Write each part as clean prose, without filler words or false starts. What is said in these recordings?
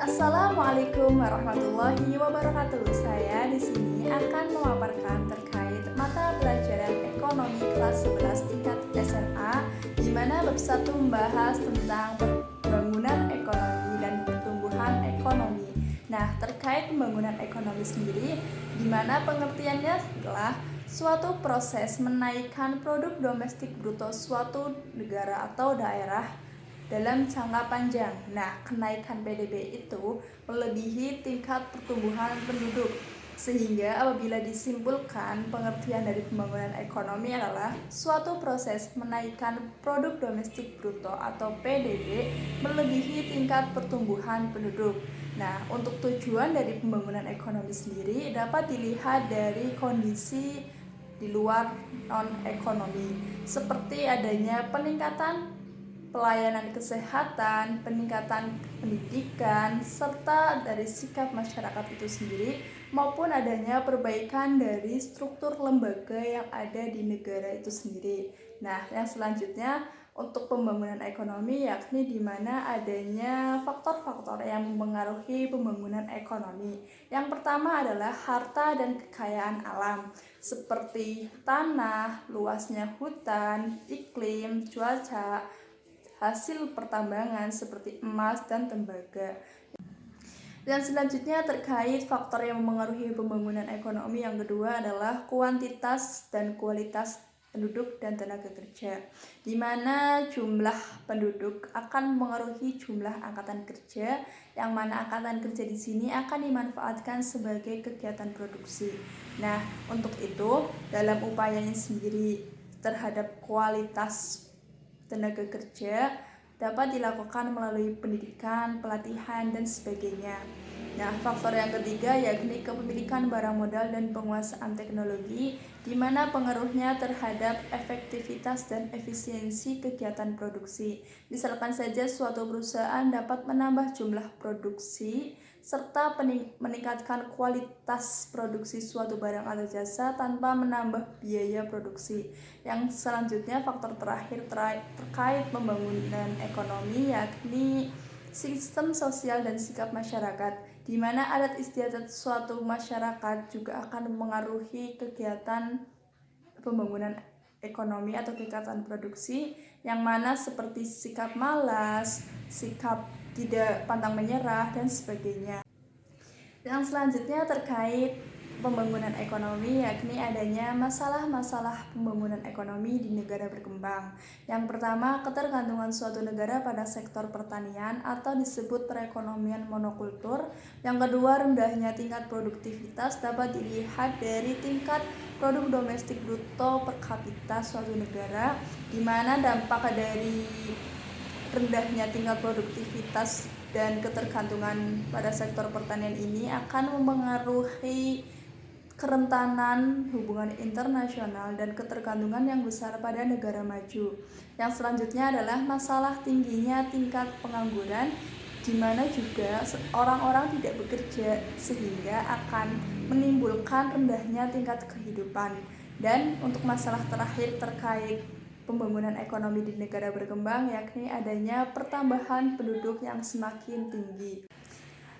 Assalamualaikum warahmatullahi wabarakatuh. Saya di sini akan memaparkan terkait mata pelajaran ekonomi kelas 11 tingkat SMA, di mana bab 1 membahas tentang pembangunan ekonomi dan pertumbuhan ekonomi. Nah, terkait pembangunan ekonomi sendiri, di mana pengertiannya adalah suatu proses menaikkan produk domestik bruto suatu negara atau daerah dalam jangka panjang. Nah, kenaikan PDB itu melebihi tingkat pertumbuhan penduduk. Sehingga apabila disimpulkan, pengertian dari pembangunan ekonomi adalah suatu proses menaikkan produk domestik bruto atau PDB melebihi tingkat pertumbuhan penduduk. Nah, untuk tujuan dari pembangunan ekonomi sendiri dapat dilihat dari kondisi di luar non-ekonomi, seperti adanya peningkatan pelayanan kesehatan, peningkatan pendidikan, serta dari sikap masyarakat itu sendiri, maupun adanya perbaikan dari struktur lembaga yang ada di negara itu sendiri. Nah, yang selanjutnya untuk pembangunan ekonomi yakni di mana adanya faktor-faktor yang mempengaruhi pembangunan ekonomi. Yang pertama adalah harta dan kekayaan alam, seperti tanah, luasnya hutan, iklim, cuaca, hasil pertambangan seperti emas dan tembaga. Dan selanjutnya terkait faktor yang mempengaruhi pembangunan ekonomi, yang kedua adalah kuantitas dan kualitas penduduk dan tenaga kerja, di mana jumlah penduduk akan mempengaruhi jumlah angkatan kerja, yang mana angkatan kerja di sini akan dimanfaatkan sebagai kegiatan produksi. Nah, untuk itu dalam upayanya sendiri terhadap kualitas tenaga kerja dapat dilakukan melalui pendidikan, pelatihan, dan sebagainya. Nah, faktor yang ketiga yakni kepemilikan barang modal dan penguasaan teknologi, di mana pengaruhnya terhadap efektivitas dan efisiensi kegiatan produksi. Misalkan saja suatu perusahaan dapat menambah jumlah produksi serta meningkatkan kualitas produksi suatu barang atau jasa tanpa menambah biaya produksi. Yang selanjutnya faktor terakhir terkait pembangunan ekonomi yakni sistem sosial dan sikap masyarakat, di mana adat istiadat suatu masyarakat juga akan mempengaruhi kegiatan pembangunan ekonomi atau kegiatan produksi, yang mana seperti sikap malas, sikap tidak pantang menyerah, dan sebagainya. Yang selanjutnya terkait pembangunan ekonomi yakni adanya masalah-masalah pembangunan ekonomi di negara berkembang. Yang pertama, ketergantungan suatu negara pada sektor pertanian atau disebut perekonomian monokultur. Yang kedua, rendahnya tingkat produktivitas dapat dilihat dari tingkat produk domestik bruto per kapita suatu negara, di mana dampak dari rendahnya tingkat produktivitas dan ketergantungan pada sektor pertanian ini akan mempengaruhi kerentanan hubungan internasional dan ketergantungan yang besar pada negara maju. Yang selanjutnya adalah masalah tingginya tingkat pengangguran, di mana juga orang-orang tidak bekerja sehingga akan menimbulkan rendahnya tingkat kehidupan. Dan untuk masalah terakhir terkait pembangunan ekonomi di negara berkembang yakni adanya pertambahan penduduk yang semakin tinggi.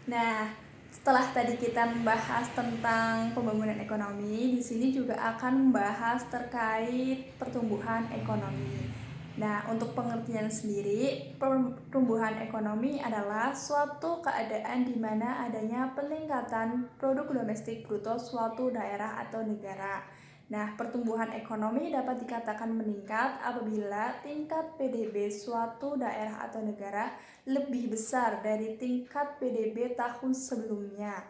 Nah, setelah tadi kita membahas tentang pembangunan ekonomi, di sini juga akan membahas terkait pertumbuhan ekonomi. Nah, untuk pengertian sendiri, pertumbuhan ekonomi adalah suatu keadaan di mana adanya peningkatan produk domestik bruto suatu daerah atau negara. Nah, pertumbuhan ekonomi dapat dikatakan meningkat apabila tingkat PDB suatu daerah atau negara lebih besar dari tingkat PDB tahun sebelumnya.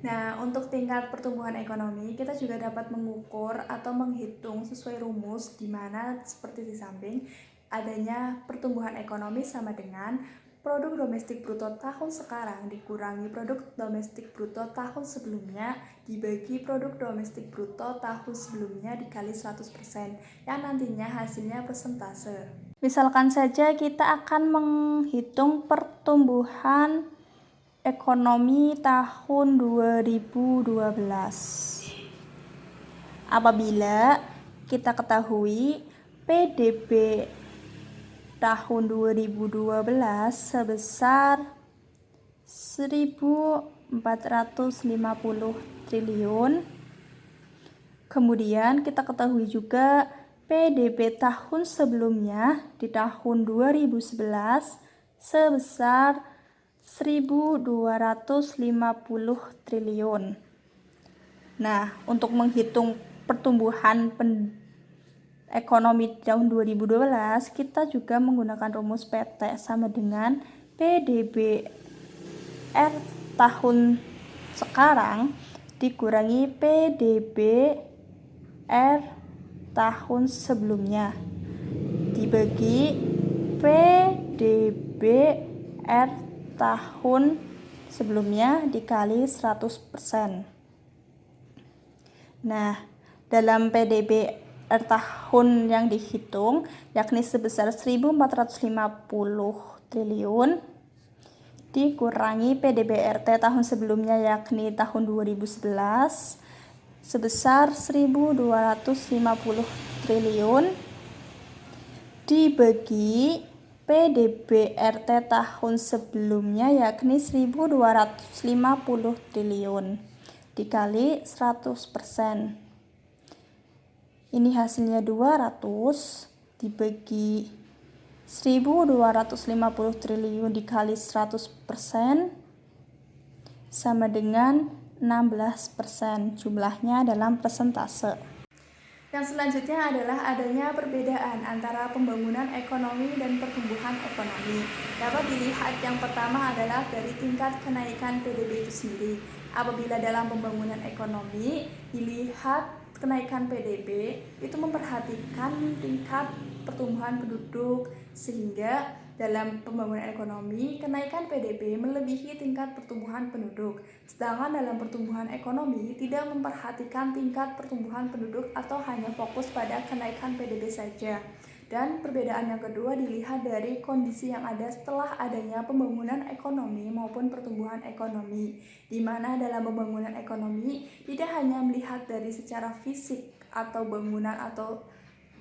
Nah, untuk tingkat pertumbuhan ekonomi, kita juga dapat mengukur atau menghitung sesuai rumus, di mana seperti di samping adanya pertumbuhan ekonomi sama dengan produk domestik bruto tahun sekarang dikurangi produk domestik bruto tahun sebelumnya dibagi produk domestik bruto tahun sebelumnya dikali 100%, yang nantinya hasilnya persentase. Misalkan saja kita akan menghitung pertumbuhan ekonomi tahun 2012. Apabila kita ketahui PDB tahun 2012 sebesar 1.450 triliun. Kemudian kita ketahui juga PDB tahun sebelumnya di tahun 2011 sebesar 1.250 triliun. Nah, untuk menghitung pertumbuhan ekonomi tahun 2012, kita juga menggunakan rumus PT sama dengan PDBR tahun sekarang dikurangi PDBR tahun sebelumnya dibagi PDBR tahun sebelumnya dikali 100%. Nah, dalam PDBR tahun yang dihitung yakni sebesar 1.450 triliun dikurangi PDBRT tahun sebelumnya yakni tahun 2011 sebesar 1.250 triliun dibagi PDBRT tahun sebelumnya yakni 1.250 triliun dikali 100%. Ini hasilnya 200 dibagi 1.250 triliun dikali 100% sama dengan 16%. Jumlahnya dalam persentase. Yang selanjutnya adalah adanya perbedaan antara pembangunan ekonomi dan pertumbuhan ekonomi. Dapat dilihat yang pertama adalah dari tingkat kenaikan PDB itu sendiri. Apabila dalam pembangunan ekonomi dilihat kenaikan PDB itu memperhatikan tingkat pertumbuhan penduduk, sehingga dalam pembangunan ekonomi kenaikan PDB melebihi tingkat pertumbuhan penduduk. Sedangkan dalam pertumbuhan ekonomi tidak memperhatikan tingkat pertumbuhan penduduk atau hanya fokus pada kenaikan PDB saja. Dan perbedaan yang kedua dilihat dari kondisi yang ada setelah adanya pembangunan ekonomi maupun pertumbuhan ekonomi, di mana dalam pembangunan ekonomi tidak hanya melihat dari secara fisik atau bangunan atau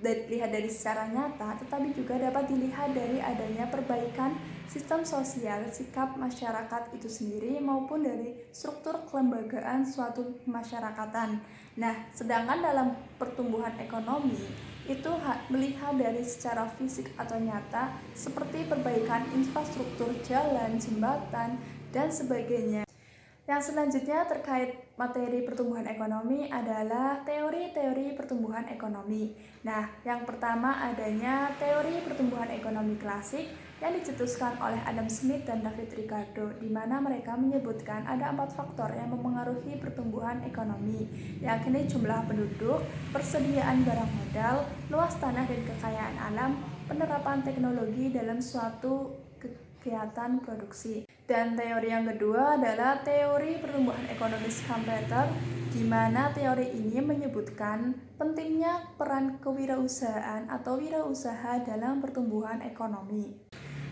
dilihat dari secara nyata, tetapi juga dapat dilihat dari adanya perbaikan sistem sosial, sikap masyarakat itu sendiri maupun dari struktur kelembagaan suatu masyarakatan. Nah, sedangkan dalam pertumbuhan ekonomi itu melihat dari secara fisik atau nyata seperti perbaikan infrastruktur jalan, jembatan, dan sebagainya. Yang selanjutnya terkait materi pertumbuhan ekonomi adalah teori-teori pertumbuhan ekonomi. Nah, yang pertama adanya teori pertumbuhan ekonomi klasik yang dicetuskan oleh Adam Smith dan David Ricardo, di mana mereka menyebutkan ada 4 faktor yang mempengaruhi pertumbuhan ekonomi, yakni jumlah penduduk, persediaan barang modal, luas tanah dan kekayaan alam, penerapan teknologi dalam suatu kegiatan produksi. Dan teori yang kedua adalah teori pertumbuhan ekonomi Schumpeter, di mana teori ini menyebutkan pentingnya peran kewirausahaan atau wirausaha dalam pertumbuhan ekonomi.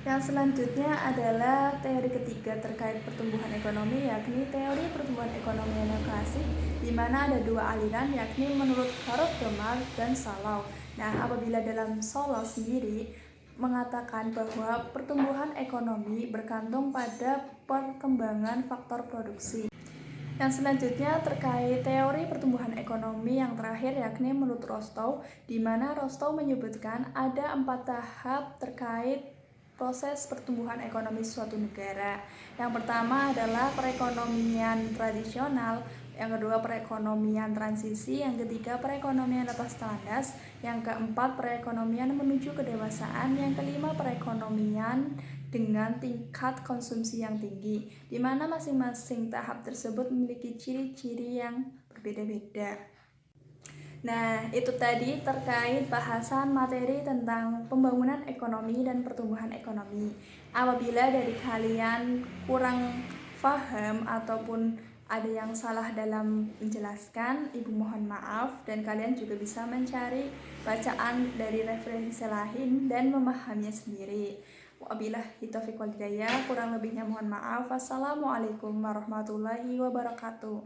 Yang selanjutnya adalah teori ketiga terkait pertumbuhan ekonomi, yakni teori pertumbuhan ekonomi neoklasik, di mana ada 2 aliran, yakni menurut Harold Domar dan Solow. Nah, apabila dalam Solow sendiri mengatakan bahwa pertumbuhan ekonomi bergantung pada perkembangan faktor produksi. Yang selanjutnya terkait teori pertumbuhan ekonomi yang terakhir, yakni menurut Rostow, di mana Rostow menyebutkan ada 4 tahap terkait proses pertumbuhan ekonomi suatu negara. Yang pertama adalah perekonomian tradisional, yang kedua perekonomian transisi, yang ketiga perekonomian atas landas, yang keempat perekonomian menuju kedewasaan, yang kelima perekonomian dengan tingkat konsumsi yang tinggi, di mana masing-masing tahap tersebut memiliki ciri-ciri yang berbeda-beda. Nah, itu tadi terkait bahasan materi tentang pembangunan ekonomi dan pertumbuhan ekonomi. Apabila dari kalian kurang paham ataupun ada yang salah dalam menjelaskan, Ibu mohon maaf, dan kalian juga bisa mencari bacaan dari referensi lain dan memahaminya sendiri. Wabillahi taufiq wal hidayah, kurang lebihnya mohon maaf. Wassalamualaikum warahmatullahi wabarakatuh.